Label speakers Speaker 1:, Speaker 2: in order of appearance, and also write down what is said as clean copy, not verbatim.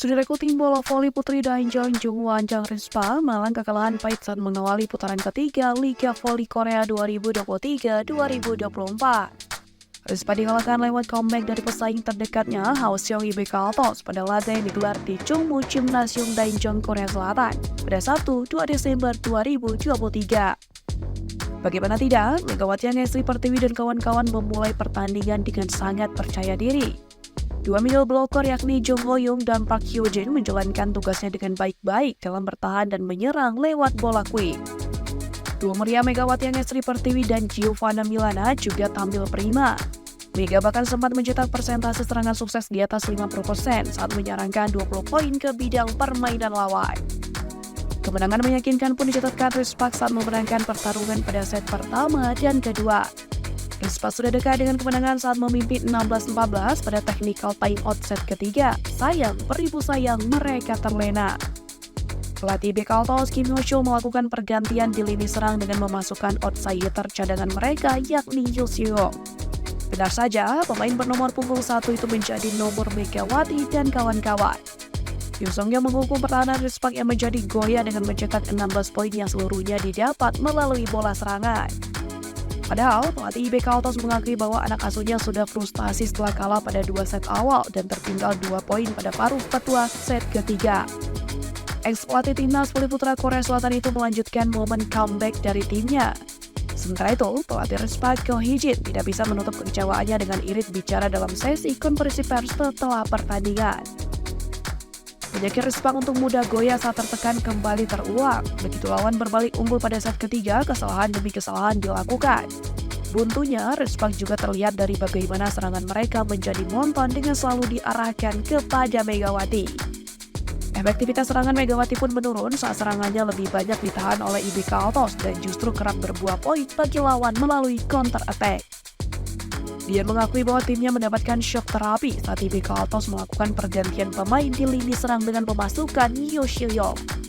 Speaker 1: Saudaraku, tim bola voli putri Daejeon Jungwon Jang Rispa malang kekalahan pahit saat mengawali putaran ketiga Liga Voli Korea 2023-2024. Rispa dikalahkan lewat comeback dari pesaing terdekatnya Hwaseong IBK Altos pada laga yang digelar di Chungmu Gymnasium Daejeon, Korea Selatan pada Sabtu 2 Desember 2023. Bagaimana tidak, Megawati Angestri Pertiwi dan kawan-kawan memulai pertandingan dengan sangat percaya diri. Dua middle blocker yakni Jung Ho-young dan Park Hyo-jin menjalankan tugasnya dengan baik-baik dalam bertahan dan menyerang lewat bola quick. Dua meriah Megawati Angestri Pertiwi dan Giovanna Milana juga tampil prima. Mega bahkan sempat mencetak persentase serangan sukses di atas 50% saat menyarankan 20 poin ke bidang permainan lawan. Kemenangan meyakinkan pun dicatatkan Rispa saat memenangkan pertarungan pada set pertama dan kedua. Rispa sudah dekat dengan kemenangan saat memimpin 16-14 pada technical timeout set ketiga. Sayang, beribu sayang, mereka terlena. Pelatih IBK Altos Kim Hyo-soo melakukan pergantian di lini serang dengan memasukkan outsider cadangan mereka yakni Yoo Seung. Benar saja, pemain bernomor punggung 1 itu menjadi nomor Megawati dan kawan-kawan. Yoo Seung yang menghukum pertahanan Rispa yang menjadi goyah dengan mencetak 16 poin yang seluruhnya didapat melalui bola serangan. Padahal, pelatih IBK Altos mengakui bahwa anak asuhnya sudah frustasi setelah kalah pada 2 set awal dan tertinggal 2 poin pada paruh kedua set ketiga. Ex-pelatih timnas voli putra Korea Selatan itu melanjutkan momen comeback dari timnya. Sementara itu, pelatih Rispa Ko Hee-jin tidak bisa menutup kekecewaannya dengan irit bicara dalam sesi konferensi pers setelah pertandingan. Penyakit Rispa untuk mudah goyah saat tertekan kembali terulang. Begitu lawan berbalik unggul pada set ketiga, kesalahan demi kesalahan dilakukan. Buntunya, Rispa juga terlihat dari bagaimana serangan mereka menjadi monoton dengan selalu diarahkan kepada Megawati. Efektivitas serangan Megawati pun menurun saat serangannya lebih banyak ditahan oleh IBK Altos dan justru kerap berbuah poin bagi lawan melalui counter attack. Dia mengakui bahwa timnya mendapatkan shock terapi saat IBK Altos melakukan pergantian pemain di lini serang dengan pemasukan Yoo Seung.